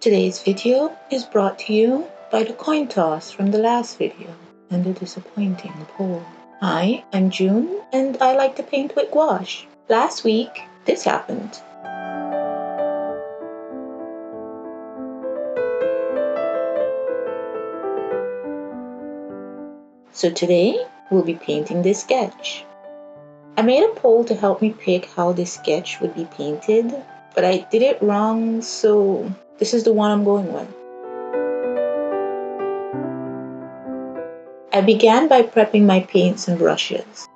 Today's video is brought to you by the coin toss from the last video and the disappointing poll. Hi, I'm June and I like to paint with gouache. Last week, this happened. So today, we'll be painting this sketch. I made a poll to help me pick how this sketch would be painted, but I did it wrong, so this is the one I'm going with. I began by prepping my paints and brushes.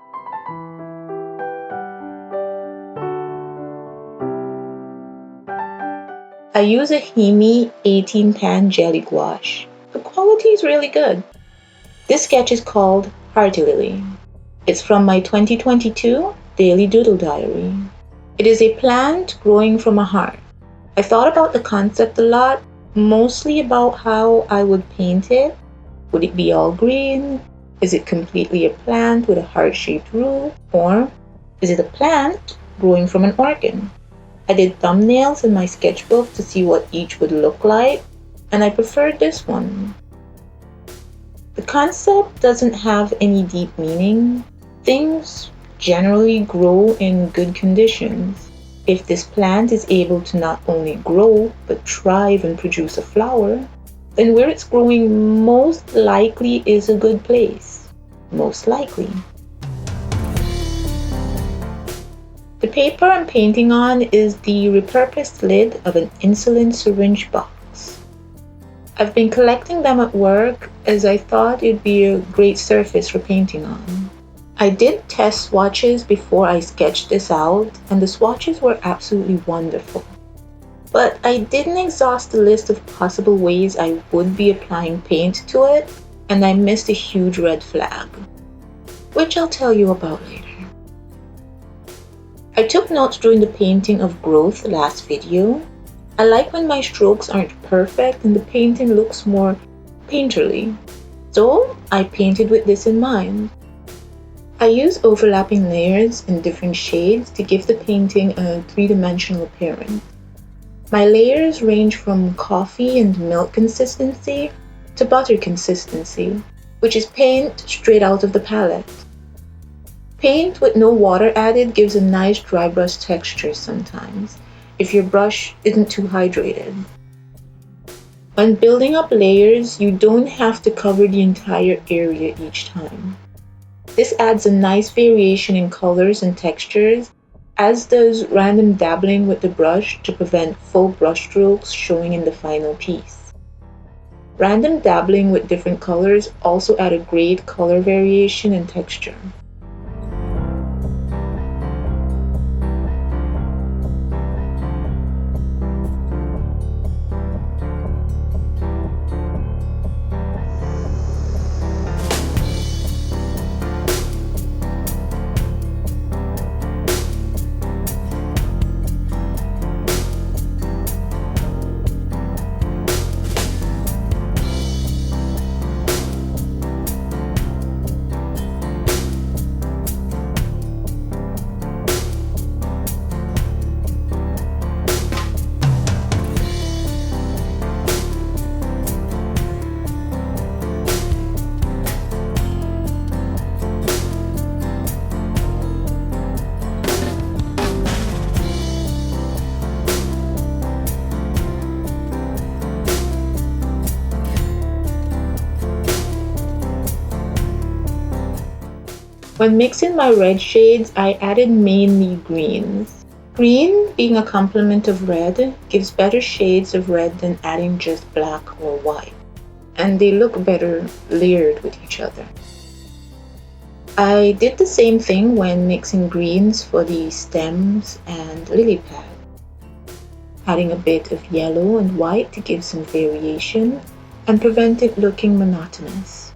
I use a HIMI 18 pan jelly gouache. The quality is really good. This sketch is called Heartilily. It's from my 2022 Daily Doodle Diary. It is a plant growing from a heart. I thought about the concept a lot, mostly about how I would paint it. Would it be all green? Is it completely a plant with a heart-shaped root? Or is it a plant growing from an organ? I did thumbnails in my sketchbook to see what each would look like, and I preferred this one. The concept doesn't have any deep meaning. Things generally grow in good conditions. If this plant is able to not only grow, but thrive and produce a flower, then where it's growing most likely is a good place. Most likely. The paper I'm painting on is the repurposed lid of an insulin syringe box. I've been collecting them at work as I thought it'd be a great surface for painting on. I did test swatches before I sketched this out, and the swatches were absolutely wonderful. But I didn't exhaust the list of possible ways I would be applying paint to it, and I missed a huge red flag, which I'll tell you about later. I took notes during the painting of growth last video. I like when my strokes aren't perfect and the painting looks more painterly, so I painted with this in mind. I use overlapping layers in different shades to give the painting a three-dimensional appearance. My layers range from coffee and milk consistency to butter consistency, which is paint straight out of the palette. Paint with no water added gives a nice dry brush texture sometimes, if your brush isn't too hydrated. When building up layers, you don't have to cover the entire area each time. This adds a nice variation in colors and textures, as does random dabbling with the brush to prevent full brush strokes showing in the final piece. Random dabbling with different colors also add a great color variation and texture. When mixing my red shades, I added mainly greens. Green, being a complement of red, gives better shades of red than adding just black or white, and they look better layered with each other. I did the same thing when mixing greens for the stems and lily pad, adding a bit of yellow and white to give some variation and prevent it looking monotonous.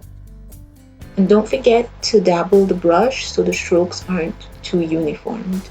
And don't forget to dabble the brush so the strokes aren't too uniformed.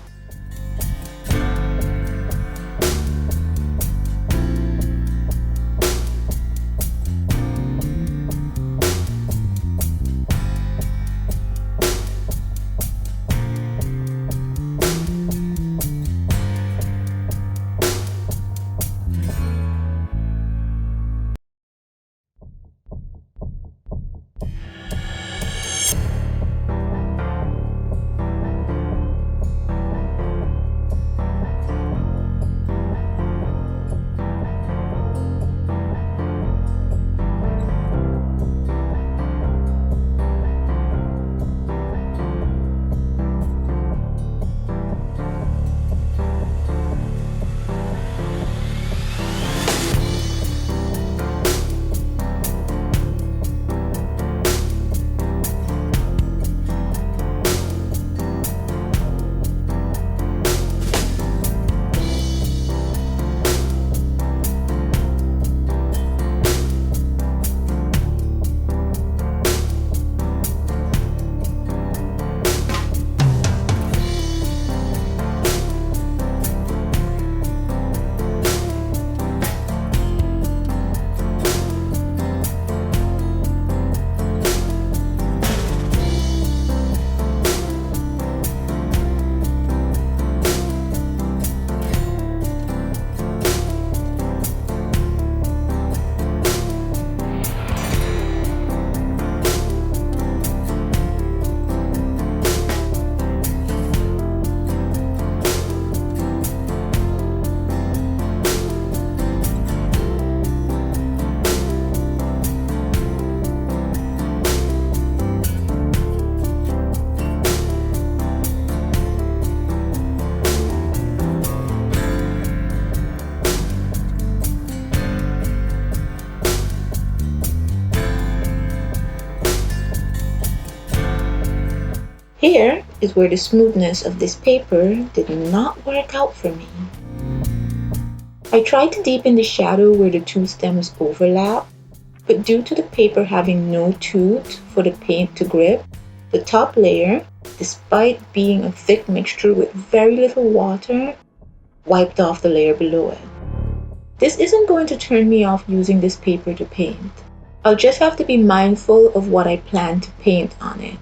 Here is where the smoothness of this paper did not work out for me. I tried to deepen the shadow where the two stems overlap, but due to the paper having no tooth for the paint to grip, the top layer, despite being a thick mixture with very little water, wiped off the layer below it. This isn't going to turn me off using this paper to paint. I'll just have to be mindful of what I plan to paint on it.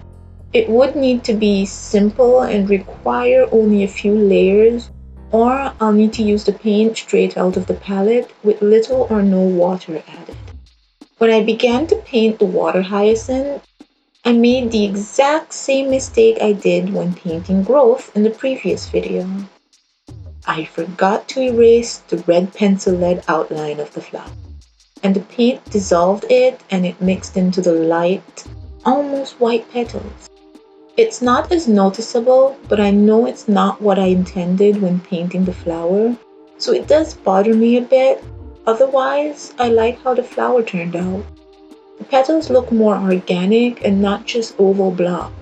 It would need to be simple and require only a few layers, or I'll need to use the paint straight out of the palette with little or no water added. When I began to paint the water hyacinth, I made the exact same mistake I did when painting growth in the previous video. I forgot to erase the red pencil lead outline of the flower, and the paint dissolved it and it mixed into the light, almost white petals. It's not as noticeable, but I know it's not what I intended when painting the flower, so it does bother me a bit. Otherwise, I like how the flower turned out. The petals look more organic and not just oval blobs.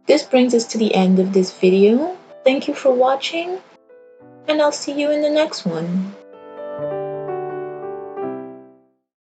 This brings us to the end of this video. Thank you for watching, and I'll see you in the next one.